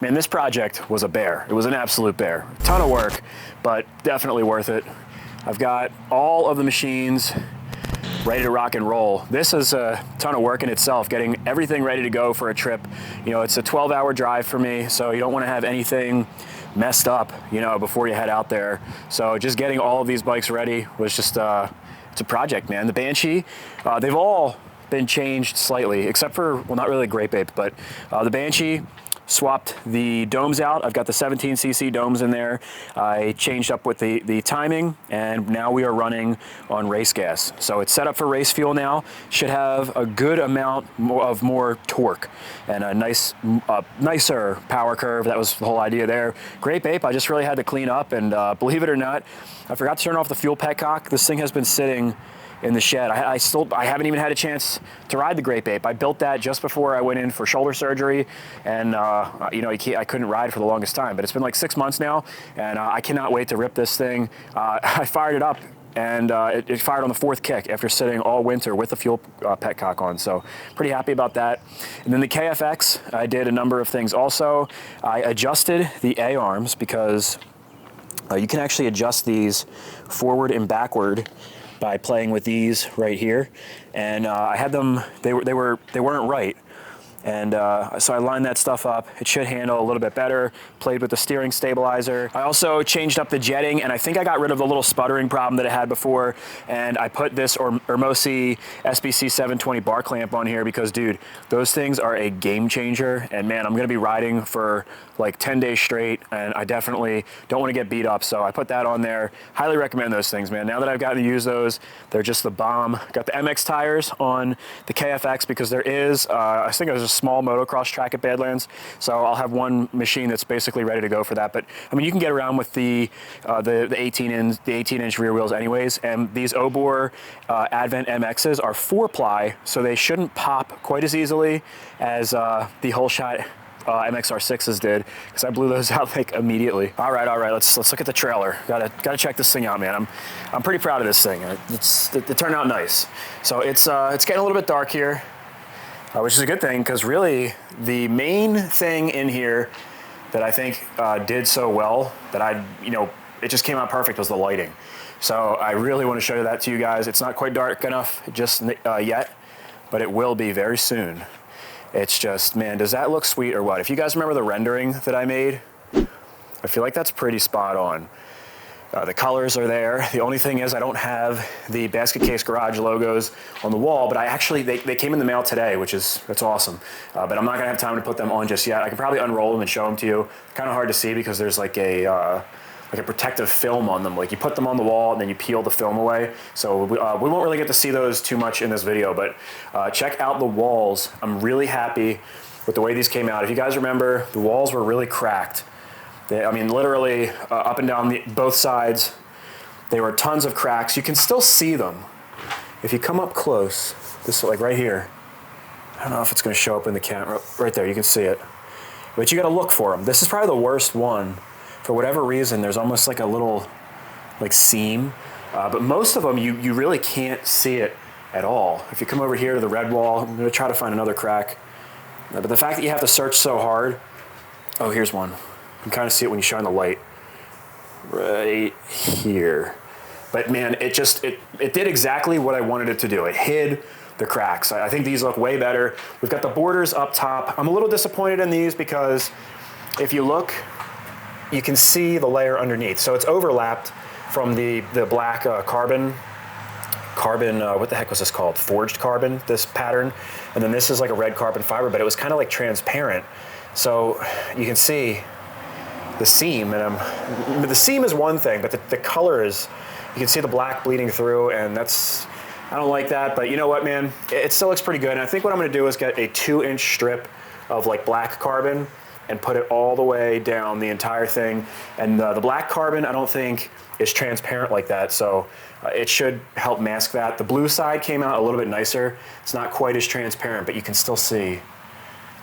Man, this project was a bear. It was an absolute bear. Ton of work, but definitely worth it. I've got all of the machines ready to rock and roll. This is a ton of work in itself, getting everything ready to go for a trip. You know, it's a 12-hour drive for me, so you don't want to have anything messed up, you know, before you head out there. So just getting all of these bikes ready was just, it's a project, man. The Banshee, they've all been changed slightly, except for, well, not really the Great Babe, but the Banshee, swapped the domes out. I've got the 17cc domes in there. I changed up with the timing, and now we are running on race gas. So it's set up for race fuel now. Should have a good amount of more torque and a nicer power curve. That was the whole idea there. Great Babe, I just really had to clean up, and believe it or not, I forgot to turn off the fuel petcock. This thing has been sitting in the shed. I haven't even had a chance to ride the Great Babe. I built that just before I went in for shoulder surgery, and you know, I couldn't ride for the longest time. But it's been like 6 months now, and I cannot wait to rip this thing. I fired it up, and it fired on the 4th kick after sitting all winter with the fuel petcock on. So pretty happy about that. And then the KFX, I did a number of things also. I adjusted the A-arms because you can actually adjust these forward and backward by playing with these right here, and I had them. They weren't right, and so I lined that stuff up. It should handle a little bit better. Played with the steering stabilizer. I also changed up the jetting, and I think I got rid of the little sputtering problem that it had before, and I put this Hermosi SBC 720 bar clamp on here because, dude, those things are a game changer, and man, I'm gonna be riding for like 10 days straight, and I definitely don't want to get beat up, so I put that on there. Highly recommend those things, man. Now that I've gotten to use those, they're just the bomb. Got the MX tires on the KFX because there is, I think there's a small motocross track at Badlands, so I'll have one machine that's basically ready to go for that. But I mean, you can get around with the 18-inch rear wheels anyways, and these Obor Advent MXs are 4-ply, so they shouldn't pop quite as easily as the whole shot MXR6s did, because I blew those out like immediately. All right, let's look at the trailer. Gotta check this thing out, man. I'm pretty proud of this thing. It turned out nice. So it's getting a little bit dark here, which is a good thing, because really the main thing in here that I think did so well that it just came out perfect was the lighting. So I really want to show that to you guys. It's not quite dark enough just yet, but it will be very soon. It's just, man, does that look sweet or what? If you guys remember the rendering that I made, I feel like that's pretty spot on. The colors are there. The only thing is I don't have the Basket Case Garage logos on the wall, but they came in the mail today, that's awesome. But I'm not gonna have time to put them on just yet. I can probably unroll them and show them to you. Kind of hard to see because there's like a protective film on them. Like you put them on the wall and then you peel the film away. So we won't really get to see those too much in this video, but check out the walls. I'm really happy with the way these came out. If you guys remember, the walls were really cracked. I mean, literally up and down both sides, there were tons of cracks. You can still see them. If you come up close, this like right here, I don't know if it's gonna show up in the camera, right there, you can see it. But you gotta look for them. This is probably the worst one. For whatever reason, there's almost like a little like seam, but most of them you really can't see it at all. If you come over here to the red wall, I'm gonna try to find another crack. But the fact that you have to search so hard, oh, here's one. You can kind of see it when you shine the light right here. But man, it did exactly what I wanted it to do. It hid the cracks. I think these look way better. We've got the borders up top. I'm a little disappointed in these because if you look, you can see the layer underneath. So it's overlapped from the black carbon, what the heck was this called? Forged carbon, this pattern. And then this is like a red carbon fiber, but it was kind of like transparent. So you can see the seam, and the seam is one thing, but the color is, you can see the black bleeding through, and I don't like that, but you know what, man? It still looks pretty good. And I think what I'm gonna do is get a 2-inch strip of like black carbon and put it all the way down the entire thing. And the black carbon, I don't think is transparent like that, so it should help mask that. The blue side came out a little bit nicer. It's not quite as transparent, but you can still see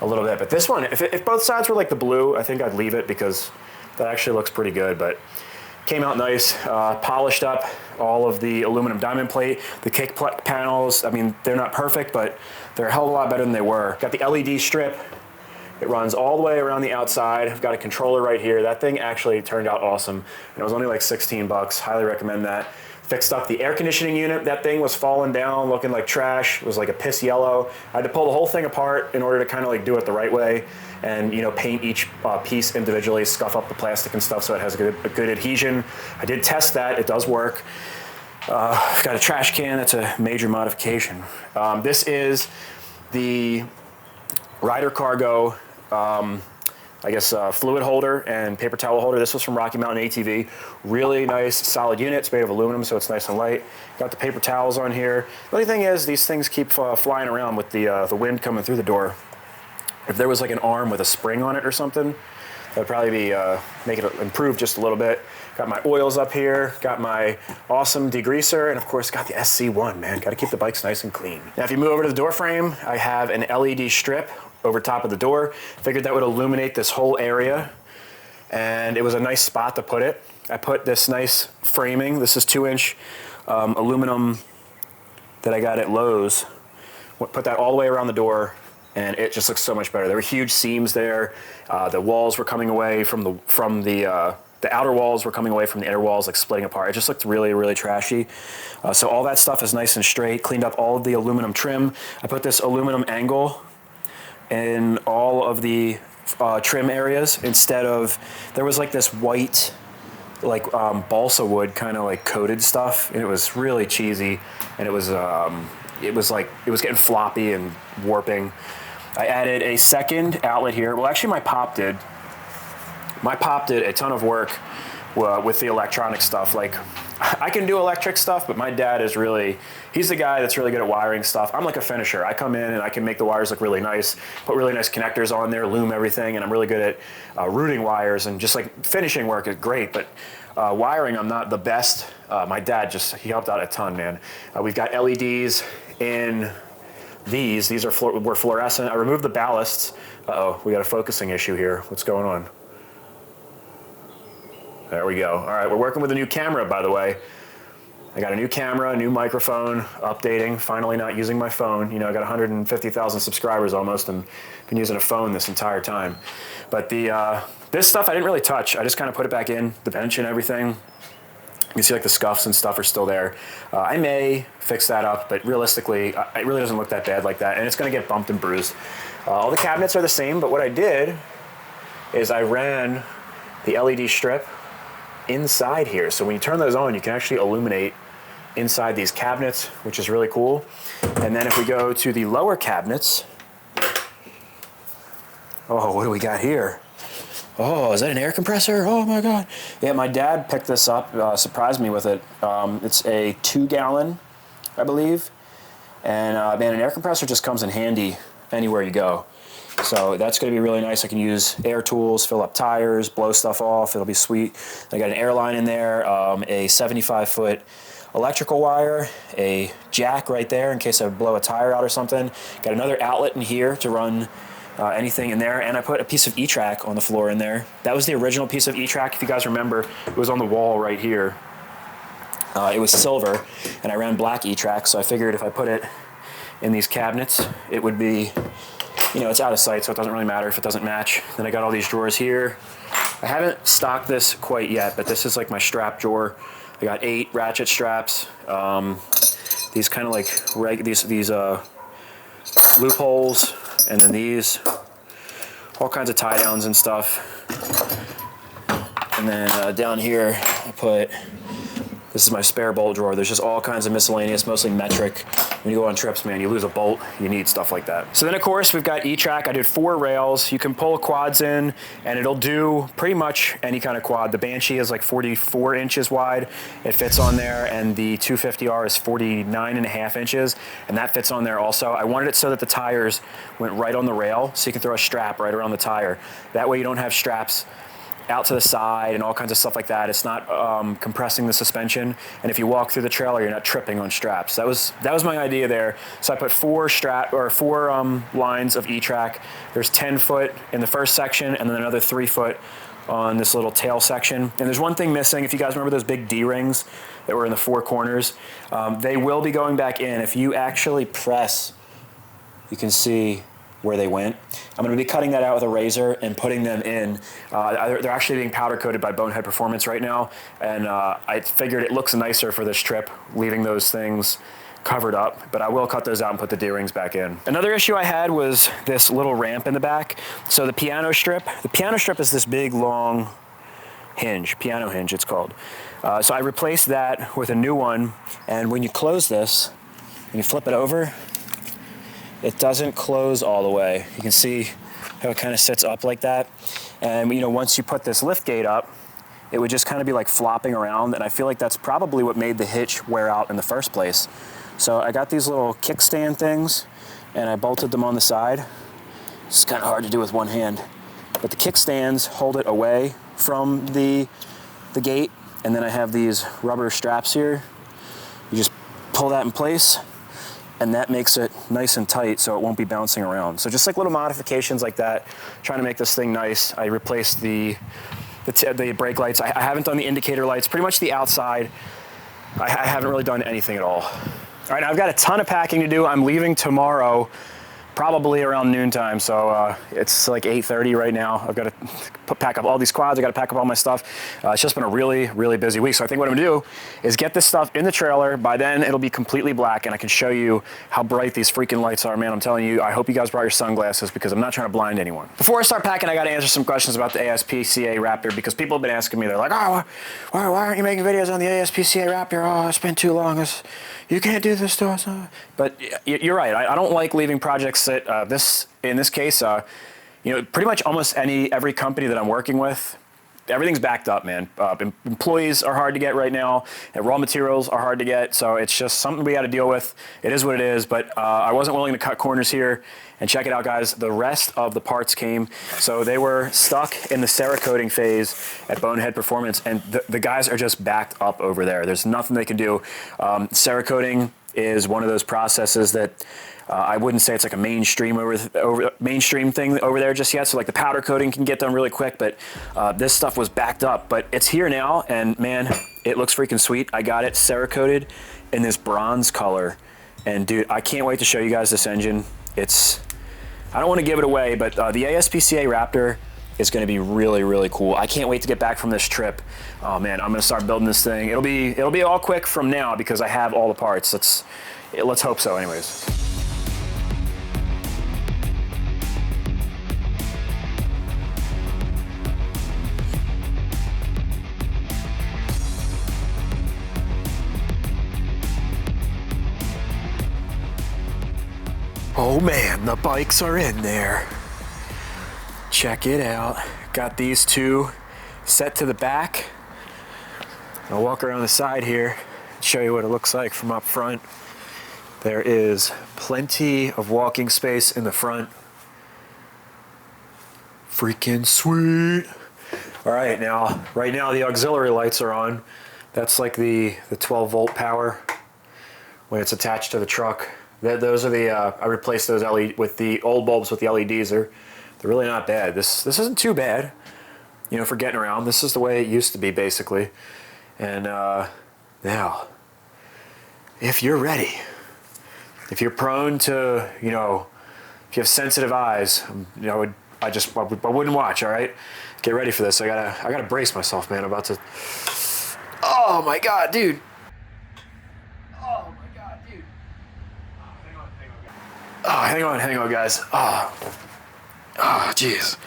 a little bit. But this one, if both sides were like the blue, I think I'd leave it because that actually looks pretty good. But came out nice, polished up all of the aluminum diamond plate. The kick panels, I mean, they're not perfect, but they're a hell of a lot better than they were. Got the LED strip It runs all the way around the outside. I've got a controller right here. That thing actually turned out awesome. And it was only like 16 bucks. Highly recommend that. Fixed up the air conditioning unit. That thing was falling down, looking like trash. It was like a piss yellow. I had to pull the whole thing apart in order to kind of like do it the right way and, you know, paint each piece individually, scuff up the plastic and stuff so it has a good adhesion. I did test that. It does work. I've got a trash can. That's a major modification. This is the Ryder Cargo I guess fluid holder and paper towel holder. This was from Rocky Mountain ATV. Really nice, solid unit. It's made of aluminum, so it's nice and light. Got the paper towels on here. The only thing is, these things keep flying around with the wind coming through the door. If there was like an arm with a spring on it or something, that would probably be make it improve just a little bit. Got my oils up here. Got my awesome degreaser, and of course, got the SC1. Man, got to keep the bikes nice and clean. Now, if you move over to the door frame, I have an LED strip over top of the door. Figured that would illuminate this whole area, and it was a nice spot to put it. I put this nice framing. This is 2-inch aluminum that I got at Lowe's. Put that all the way around the door, and it just looks so much better. There were huge seams there. The walls were coming away from the outer walls were coming away from the inner walls, like splitting apart. It just looked really, really trashy. So all that stuff is nice and straight. Cleaned up all of the aluminum trim. I put this aluminum angle in all of the trim areas instead of, there was like this white, like balsa wood kind of like coated stuff, and it was really cheesy, and it was getting floppy and warping. I added a second outlet here. Well, actually my pop did. My pop did a ton of work with the electronic stuff. Like, I can do electric stuff, but my dad is really, he's the guy that's really good at wiring stuff. I'm like a finisher. I come in and I can make the wires look really nice, put really nice connectors on there, loom everything, and I'm really good at routing wires, and just like finishing work is great, but wiring I'm not the best. My dad he helped out a ton, man. We've got LEDs in these. These were fluorescent. I removed the ballasts. Uh-oh, we got a focusing issue here. What's going on? There we go. All right, we're working with a new camera, by the way. I got a new camera, a new microphone, updating, finally not using my phone. You know, I got 150,000 subscribers almost, and been using a phone this entire time. But this stuff I didn't really touch. I just kind of put it back in, the bench and everything. You can see like the scuffs and stuff are still there. I may fix that up, but realistically, it really doesn't look that bad like that, and it's gonna get bumped and bruised. All the cabinets are the same, but what I did is I ran the LED strip inside here. So when you turn those on, you can actually illuminate inside these cabinets, which is really cool. And then if we go to the lower cabinets, oh, what do we got here? Oh, is that an air compressor? Oh my God. Yeah, my dad picked this up, surprised me with it. It's a 2-gallon, I believe. And man, an air compressor just comes in handy anywhere you go. So that's going to be really nice. I can use air tools, fill up tires, blow stuff off. It'll be sweet. I got an air line in there, a 75-foot electrical wire, a jack right there in case I blow a tire out or something. Got another outlet in here to run anything in there, and I put a piece of E-track on the floor in there. That was the original piece of E-track. If you guys remember, it was on the wall right here. It was silver, and I ran black E-track, so I figured if I put it in these cabinets, it would be, you know, it's out of sight, so it doesn't really matter if it doesn't match. Then I got all these drawers here. I haven't stocked this quite yet, but this is like my strap drawer. I got 8 ratchet straps. These kind of like these loopholes, and then these, all kinds of tie downs and stuff. And then down here, I put, this is my spare bolt drawer. There's just all kinds of miscellaneous, mostly metric. When you go on trips, man, you lose a bolt, you need stuff like that. So then, of course, we've got E-track. I did 4 rails. You can pull quads in, and it'll do pretty much any kind of quad. The Banshee is like 44 inches wide. It fits on there, and the 250R is 49.5 inches, and that fits on there also. I wanted it so that the tires went right on the rail, so you can throw a strap right around the tire. That way you don't have straps out to the side and all kinds of stuff like that. It's not compressing the suspension, and if you walk through the trailer, you're not tripping on straps. That was my idea there. So I put 4 lines of E-track. There's 10 foot in the first section, and then another 3 foot on this little tail section. And there's one thing missing. If you guys remember those big D-rings that were in the 4 corners, they will be going back in. If you actually press, you can see where they went. I'm going to be cutting that out with a razor and putting them in. They're actually being powder coated by Bonehead Performance right now, and I figured it looks nicer for this trip, leaving those things covered up, but I will cut those out and put the D-rings back in. Another issue I had was this little ramp in the back. So the piano strip is this big long hinge, piano hinge it's called. So I replaced that with a new one, and when you close this, when you flip it over, it doesn't close all the way. You can see how it kind of sits up like that. And you know, once you put this lift gate up, it would just kind of be like flopping around, and I feel like that's probably what made the hitch wear out in the first place. So I got these little kickstand things, and I bolted them on the side. It's kind of hard to do with one hand, but the kickstands hold it away from the gate, and then I have these rubber straps here. You just pull that in place, and that makes it nice and tight so it won't be bouncing around. So just like little modifications like that, trying to make this thing nice. I replaced the brake lights. I haven't done the indicator lights, pretty much the outside. I haven't really done anything at all. All right, I've got a ton of packing to do. I'm leaving tomorrow, probably around noontime, so it's like 8:30 right now. I've got to pack up all these quads. I got to pack up all my stuff. It's just been a really, really busy week. So I think what I'm gonna do is get this stuff in the trailer. By then, it'll be completely black, and I can show you how bright these freaking lights are, man. I'm telling you, I hope you guys brought your sunglasses because I'm not trying to blind anyone. Before I start packing, I got to answer some questions about the ASPCA Raptor because people have been asking me. They're like, oh, why aren't you making videos on the ASPCA Raptor? Oh, it's been too long. You can't do this to us. But you're right. I don't like leaving projects sit. In this case, you know, pretty much almost every company that I'm working with, everything's backed up, man. Employees are hard to get right now, and raw materials are hard to get, so it's just something we got to deal with. It is what it is, but I wasn't willing to cut corners here. And check it out, guys. The rest of the parts came, so they were stuck in the Cerakoting phase at Bonehead Performance, and the guys are just backed up over there. There's nothing they can do. Cerakoting is one of those processes that I wouldn't say it's like a mainstream mainstream thing over there just yet. So like the powder coating can get done really quick, but this stuff was backed up. But it's here now, and man, it looks freaking sweet. I got it Cerakoted in this bronze color, and dude, I can't wait to show you guys this engine. I don't want to give it away, but the ASPCA Raptor is going to be really, really cool. I can't wait to get back from this trip. Oh man, I'm going to start building this thing. It'll be all quick from now because I have all the parts. Let's hope so anyways. Oh man, the bikes are in there. Check it out. Got these two set to the back. I'll walk around the side here and show you what it looks like from up front. There is plenty of walking space in the front. Freaking sweet. All right, right now the auxiliary lights are on. That's like the 12 volt power when it's attached to the truck. Those are the, I replaced those LED with the old bulbs with the LEDs. They're really not bad. This isn't too bad, you know, for getting around. This is the way it used to be, basically. And now, if you're ready, if you're prone to, you know, if you have sensitive eyes, you know, I wouldn't watch. All right, get ready for this. I gotta brace myself, man. I'm about to. Oh my God, dude. Oh, hang on, guys. Oh, jeez.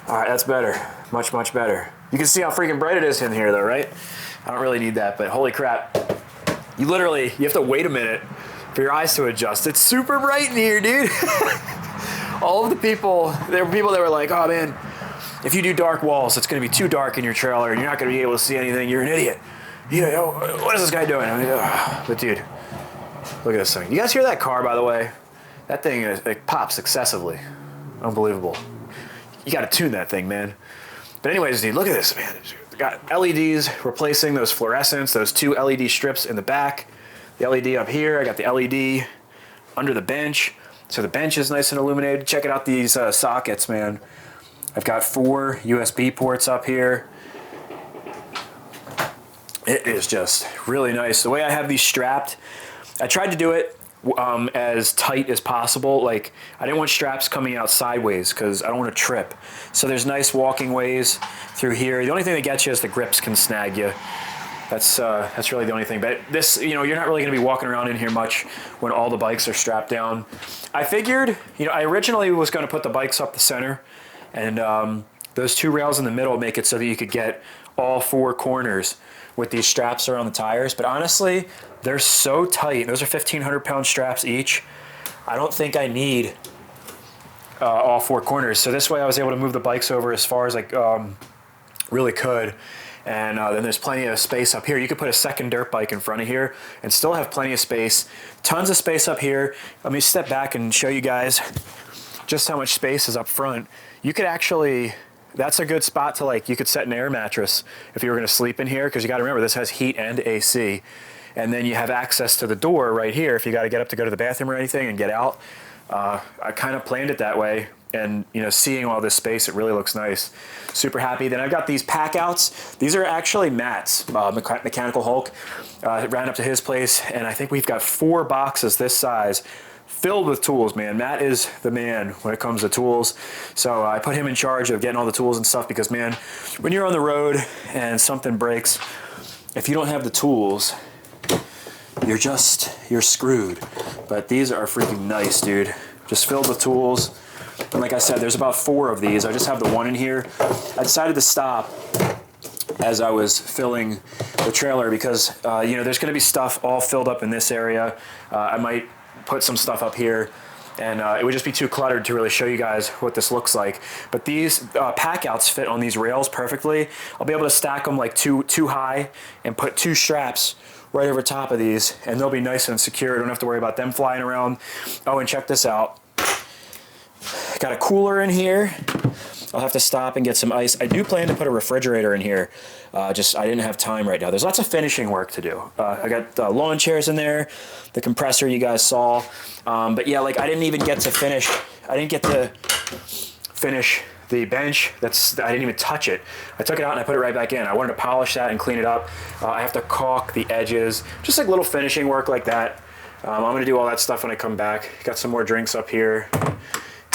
All right, that's better. Much, much better. You can see how freaking bright it is in here, though, right? I don't really need that, but holy crap. You have to wait a minute for your eyes to adjust. It's super bright in here, dude. All of the people, there were people that were like, oh, man, if you do dark walls, it's going to be too dark in your trailer, and you're not going to be able to see anything. You're an idiot. You know, what is this guy doing? I mean, but, dude, look at this thing. You guys hear that car, by the way? That thing, it pops excessively. Unbelievable. You got to tune that thing, man. But anyways, dude, look at this, man. Got LEDs replacing those fluorescents, those two LED strips in the back. The LED up here. I got the LED under the bench. So the bench is nice and illuminated. Check out these sockets, man. I've got 4 USB ports up here. It is just really nice. The way I have these strapped, I tried to do it as tight as possible. Like, I didn't want straps coming out sideways because I don't want to trip. So there's nice walking ways through here. The only thing that gets you is the grips can snag you. That's really the only thing. But this, you know, you're not really going to be walking around in here much when all the bikes are strapped down. I figured, you know, I originally was going to put the bikes up the center, and those two rails in the middle make it so that you could get all four corners with these straps around the tires. But honestly, they're so tight. Those are 1,500-pound straps each. I don't think I need all four corners. So this way I was able to move the bikes over as far as I really could. And then there's plenty of space up here. You could put a second dirt bike in front of here and still have plenty of space. Tons of space up here. Let me step back and show you guys just how much space is up front. You could actually, that's a good spot to, like, you could set an air mattress if you were gonna sleep in here, because you gotta remember this has heat and AC. And then you have access to the door right here if you gotta get up to go to the bathroom or anything and get out. I kind of planned it that way. And, you know, seeing all this space, it really looks nice. Super happy. Then I've got these pack outs. These are actually Matt's, Mechanical Hulk. Ran up to his place, and I think we've got 4 boxes this size filled with tools, man. Matt is the man when it comes to tools. So I put him in charge of getting all the tools and stuff because, man, when you're on the road and something breaks, if you don't have the tools, you're screwed. But these are freaking nice, dude. Just filled with tools. And like I said, there's about 4 of these. I just have the one in here. I decided to stop as I was filling the trailer because, you know, there's going to be stuff all filled up in this area. I might put some stuff up here, and it would just be too cluttered to really show you guys what this looks like. But these pack outs fit on these rails perfectly. I'll be able to stack them like too high and put 2 straps right over top of these, and they'll be nice and secure. I don't have to worry about them flying around. Oh, and check this out. Got a cooler in here. I'll have to stop and get some ice. I do plan to put a refrigerator in here. I didn't have time right now. There's lots of finishing work to do. I got lawn chairs in there, the compressor you guys saw. But yeah, like I didn't get to finish the bench. I didn't even touch it. I took it out and I put it right back in. I wanted to polish that and clean it up. I have to caulk the edges, just like little finishing work like that. I'm gonna do all that stuff when I come back. Got some more drinks up here.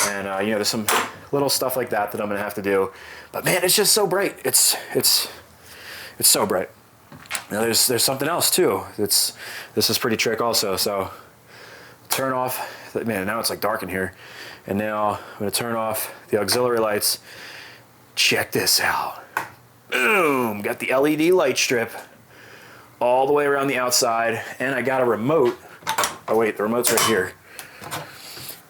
And you know, there's some little stuff like that I'm gonna have to do. But man, it's just so bright. It's so bright. Now there's something else too. This is pretty trick also. So turn off. Man, now it's like dark in here. And now I'm gonna turn off the auxiliary lights. Check this out. Boom! Got the LED light strip all the way around the outside, and I got a remote. Oh wait, the remote's right here.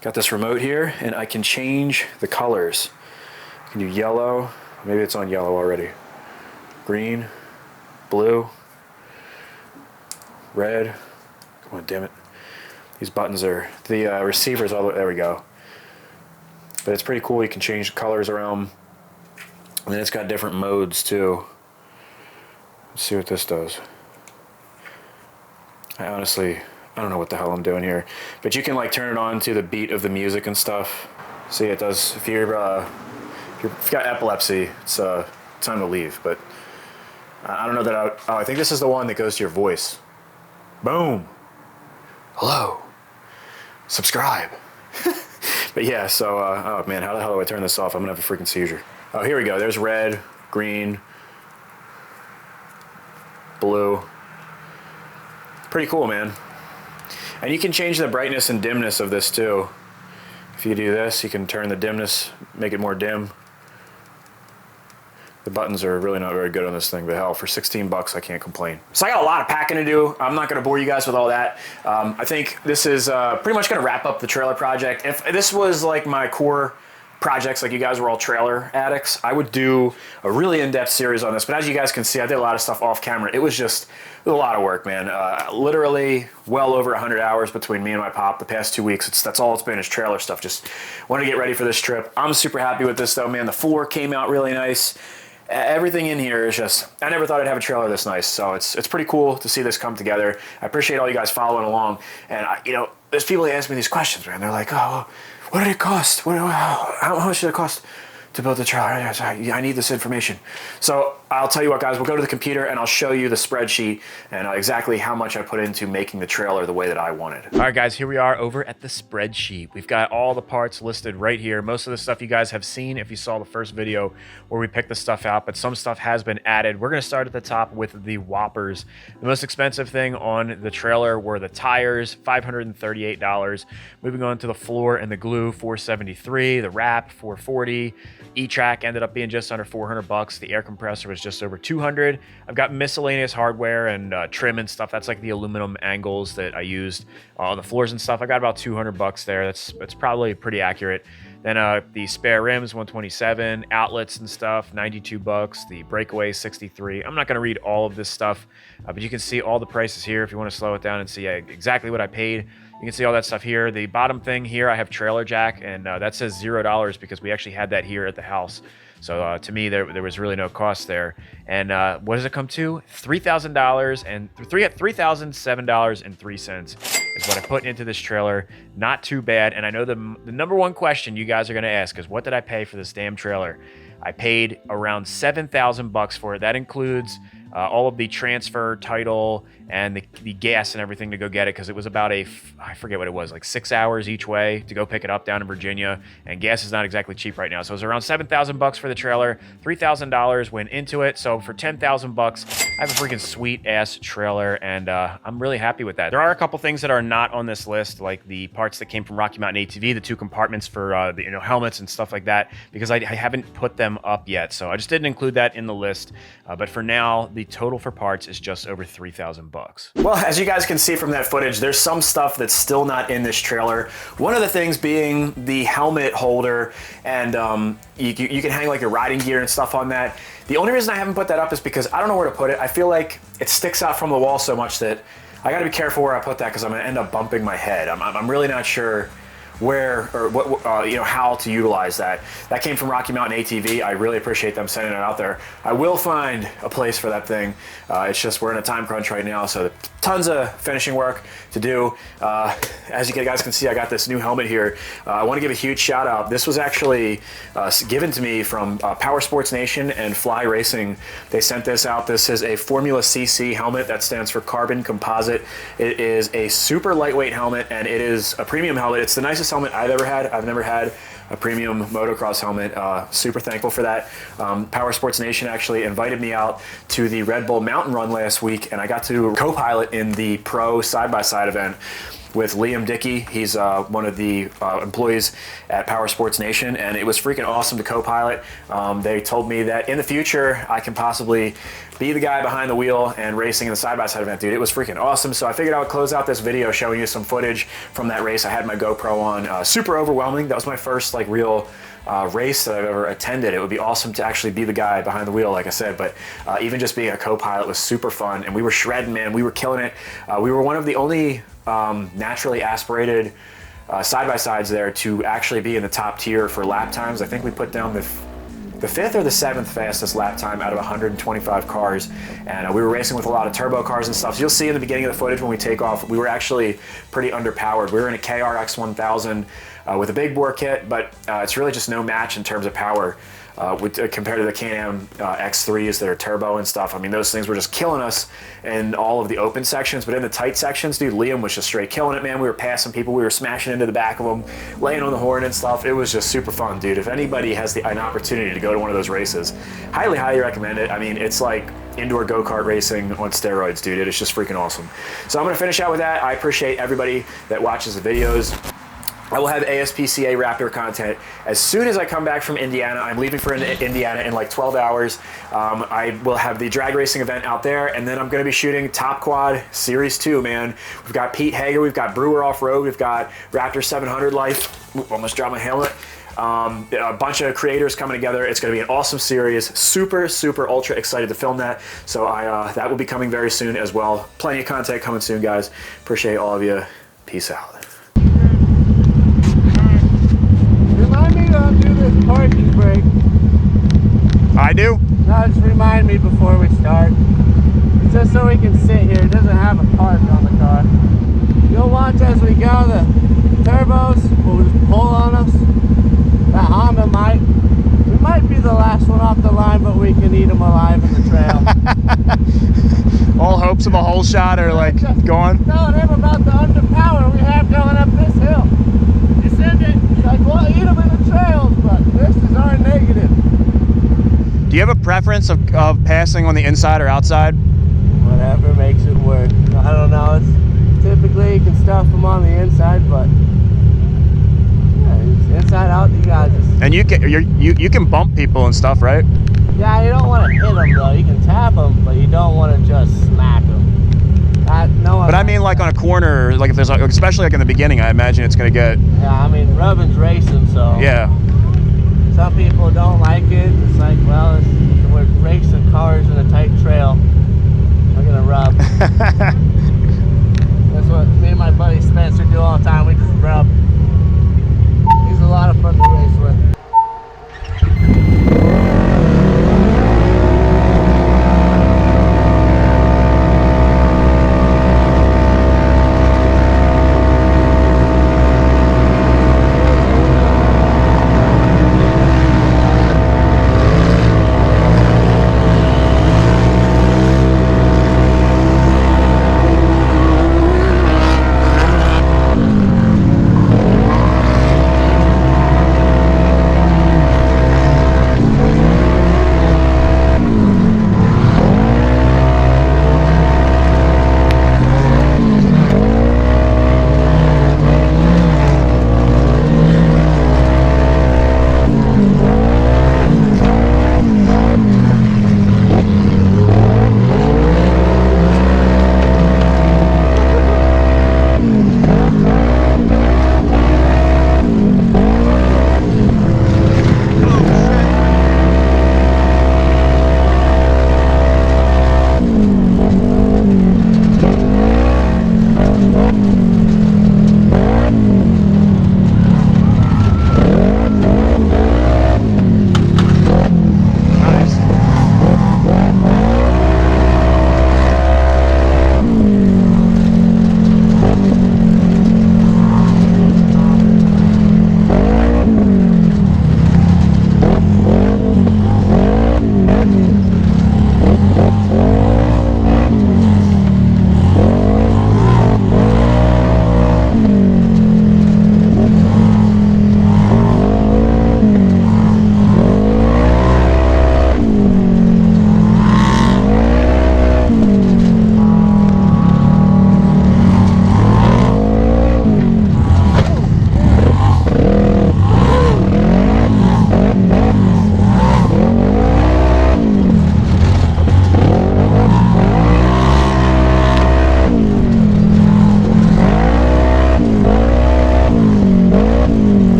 Got this remote here, and I can change the colors. I can do yellow. Maybe it's on yellow already. Green, blue, red. Come on, damn it. These buttons are, the receivers, all there we go. But it's pretty cool. You can change the colors around. And then it's got different modes too. Let's see what this does. I don't know what the hell I'm doing here, but you can like turn it on to the beat of the music and stuff. See, it does. If you've got epilepsy, it's time to leave. But I don't know that I think this is the one that goes to your voice. Boom. Hello. Subscribe. But yeah, so oh man, how the hell do I turn this off? I'm gonna have a freaking seizure. Oh, here we go. There's red, green, blue. Pretty cool, man. And you can change the brightness and dimness of this too. If you do this, you can turn the dimness, make it more dim. The buttons are really not very good on this thing, but hell, for 16 bucks, I can't complain. So I got a lot of packing to do. I'm not gonna bore you guys with all that. I think this is pretty much gonna wrap up the trailer project. If this was like my core projects, like you guys were all trailer addicts, I would do a really in-depth series on this. But as you guys can see, I did a lot of stuff off camera. It was a lot of work, man. Literally well over 100 hours between me and my pop the past 2 weeks. That's all it's been is trailer stuff. Just want to get ready for this trip. I'm super happy with this though, man. The floor came out really nice. Everything in here is just, I never thought I'd have a trailer this nice. So it's pretty cool to see this come together. I appreciate all you guys following along. And you know, there's people that ask me these questions, man. They're like, oh, what did it cost? How much did it cost to build the trailer. I need this information. So I'll tell you what, guys, we'll go to the computer and I'll show you the spreadsheet and exactly how much I put into making the trailer the way that I wanted. All right, guys, here we are over at the spreadsheet. We've got all the parts listed right here. Most of the stuff you guys have seen if you saw the first video where we picked the stuff out, but some stuff has been added. We're going to start at the top with the whoppers. The most expensive thing on the trailer were the tires, $538. Moving on to the floor and the glue, $473. The wrap, $440. E-track ended up being just under $400. The air compressor was just over $200. I've got miscellaneous hardware and trim and stuff. That's like the aluminum angles that I used on the floors and stuff. I got about $200 there. That's probably pretty accurate. Then the spare rims, $127. Outlets and stuff, $92. The breakaway, $63. I'm not going to read all of this stuff, but you can see all the prices here if you want to slow it down and see exactly what I paid. You can see all that stuff here. The bottom thing here, I have trailer jack, and that says $0 because we actually had that here at the house. So to me, there was really no cost there. And what does it come to? $3,000 and $3,007.03 is what I put into this trailer. Not too bad. And I know the number one question you guys are going to ask is, what did I pay for this damn trailer? I paid around $7,000 for it. That includes all of the transfer, title, and the gas and everything to go get it, because it was about I forget what it was, like 6 hours each way to go pick it up down in Virginia, and gas is not exactly cheap right now. So it was around $7,000 for the trailer. $3,000 went into it. So for $10,000, I have a freaking sweet ass trailer, and I'm really happy with that. There are a couple things that are not on this list, like the parts that came from Rocky Mountain ATV, the 2 compartments for the helmets and stuff like that, because I haven't put them up yet. So I just didn't include that in the list. But for now, the total for parts is just over $3,000. Well, as you guys can see from that footage, there's some stuff that's still not in this trailer. One of the things being the helmet holder, and you can hang like your riding gear and stuff on that. The only reason I haven't put that up is because I don't know where to put it. I feel like it sticks out from the wall so much that I gotta be careful where I put that, because I'm gonna end up bumping my head. I'm really not sure where or what how to utilize that. That came from Rocky Mountain ATV. I really appreciate them sending it out there. I will find a place for that thing. It's just we're in a time crunch right now, so tons of finishing work to do. As you guys can see, I got this new helmet here. I want to give a huge shout out. This was actually given to me from Power Sports Nation and Fly Racing. They sent this out. This is a Formula CC helmet. That stands for carbon composite. It is a super lightweight helmet, and it is a premium helmet. It's the nicest helmet I've ever had. I've never had a premium motocross helmet. Super thankful for that. Power Sports Nation actually invited me out to the Red Bull Mountain Run last week, and I got to co-pilot in the pro side-by-side event with Liam Dickey. He's one of the employees at Power Sports Nation, and it was freaking awesome to co-pilot. They told me that in the future I can possibly be the guy behind the wheel and racing in the side-by-side event. Dude, it was freaking awesome. So I figured I would close out this video showing you some footage from that race. I had my GoPro on. Super overwhelming. That was my first like real race that I've ever attended. It would be awesome to actually be the guy behind the wheel, like I said, but even just being a co-pilot was super fun, and we were shredding, man. We were killing it. We were one of the only naturally aspirated side-by-sides there to actually be in the top tier for lap times. I think we put down the 5th or the 7th fastest lap time out of 125 cars, and we were racing with a lot of turbo cars and stuff. So you'll see in the beginning of the footage when we take off, we were actually pretty underpowered. We were in a KRX 1000 with a big bore kit, but it's really just no match in terms of power compared to the Can-Am X3s that are turbo and stuff. I mean, those things were just killing us in all of the open sections, but in the tight sections, dude, Liam was just straight killing it, man. We were passing people, we were smashing into the back of them, laying on the horn and stuff. It was just super fun, dude. If anybody has an opportunity to go to one of those races, highly, highly recommend it. I mean, it's like indoor go-kart racing on steroids, dude. It is just freaking awesome. So I'm gonna finish out with that. I appreciate everybody that watches the videos. I will have ASPCA Raptor content as soon as I come back from Indiana. I'm leaving for Indiana in like 12 hours. I will have the drag racing event out there, and then I'm going to be shooting Top Quad Series 2, man. We've got Pete Hager, we've got Brewer Off-Road, we've got Raptor 700 Life. Ooh, almost dropped my helmet. A bunch of creators coming together. It's going to be an awesome series. Super, super ultra excited to film that. So that will be coming very soon as well. Plenty of content coming soon, guys. Appreciate all of you. Peace out. Do this parking brake. I do? No, just remind me before we start. It's just so we can sit here. It doesn't have a park on the car. You'll watch as we go. The turbos will just pull on us. That Honda might. We might be the last one off the line, but we can eat them alive in the trail. All hopes of a whole shot are like gone. Telling him about the underpower we have going up this hill. He said that, he's like, well, eat them in the trails, but this is our negative. Do you have a preference of passing on the inside or outside? Whatever makes it work. I don't know. It's typically you can stuff them on the inside, but yeah, inside out you got just. And you can bump people and stuff, right? Yeah, you don't want to hit them though. You can tap them, but you don't want to just smack them. But I mean, like on a corner, like if there's, especially like in the beginning, I imagine it's gonna get. Yeah, I mean, rubbing's racing, so. Yeah. Some people don't like it. It's like, well, we're racing cars in a tight trail. We're gonna rub. That's what me and my buddy Spencer do all the time. We just rub. He's a lot of fun to race with.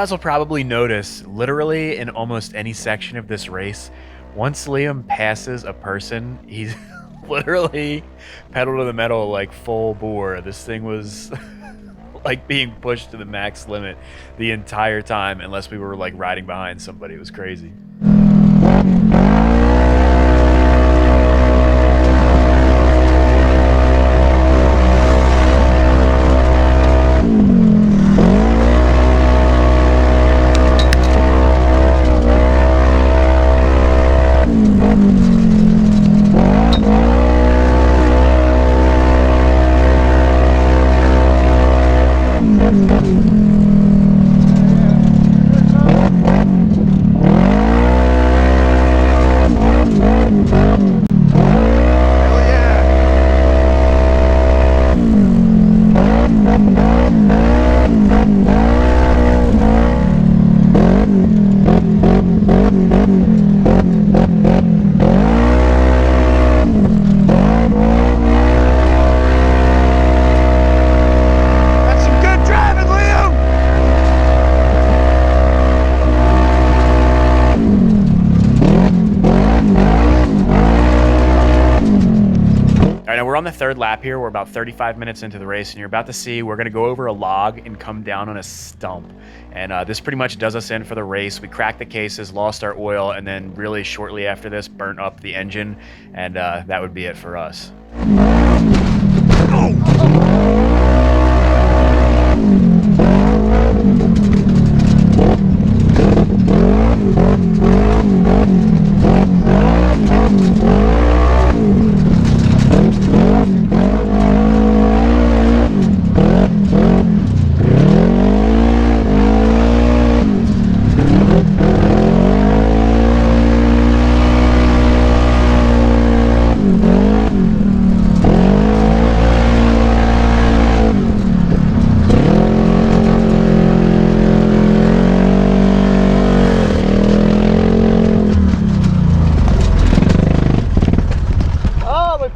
guys will probably notice, literally in almost any section of this race, once Liam passes a person, he's literally pedal to the metal like full bore. This thing was like being pushed to the max limit the entire time, unless we were like riding behind somebody. It was crazy. We're on the third lap here. We're about 35 minutes into the race, and you're about to see we're going to go over a log and come down on a stump. And this pretty much does us in for the race. We cracked the cases, lost our oil, and then really shortly after this, burnt up the engine, and that would be it for us.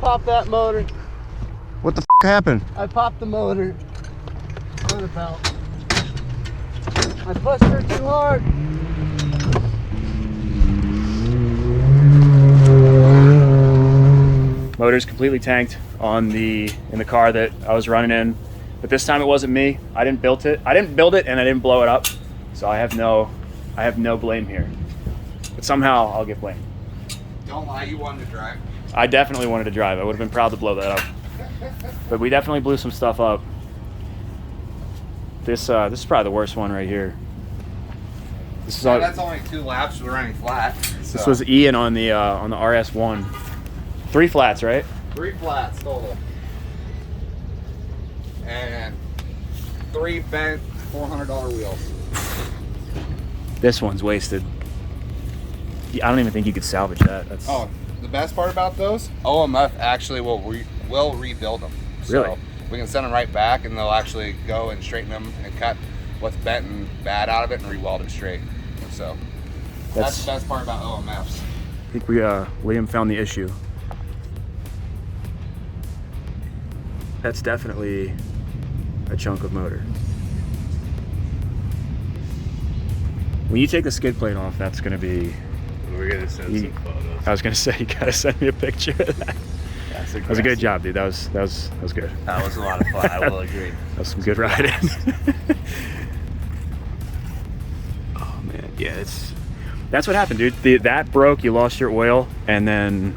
Popped that motor. What the happened? I popped the motor. Motor belt. I pushed her too hard. Motor's completely tanked in the car that I was running in, but this time it wasn't me. I didn't build it. I didn't build it, and I didn't blow it up. So I have no blame here. But somehow I'll get blamed. Don't lie, you wanted to drive. I definitely wanted to drive. I would have been proud to blow that up. But we definitely blew some stuff up. This is probably the worst one right here. This is that's only 2 laps. We're running flat. So. This was Ian on the RS1. 3 flats, right? 3 flats total. And 3 bent $400 wheels. This one's wasted. I don't even think you could salvage that. That's... Oh, the best part about those, OMF actually will rebuild them. So really? We can send them right back, and they'll actually go and straighten them and cut what's bent and bad out of it and re-weld it straight. So that's the best part about OMFs. I think Liam found the issue. That's definitely a chunk of motor. When you take the skid plate off, that's going to be... We're going to send some photos. I was going to say, you got to send me a picture of that. That was a good job, dude. That was good. That was a lot of fun. I will agree. That was some good riding. Oh man, yeah, that's what happened, dude. That broke. You lost your oil and then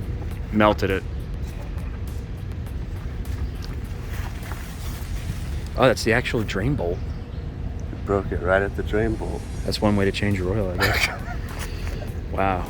melted it. Oh, that's the actual drain bolt. Broke it right at the drain bolt. That's one way to change your oil, I guess. Wow.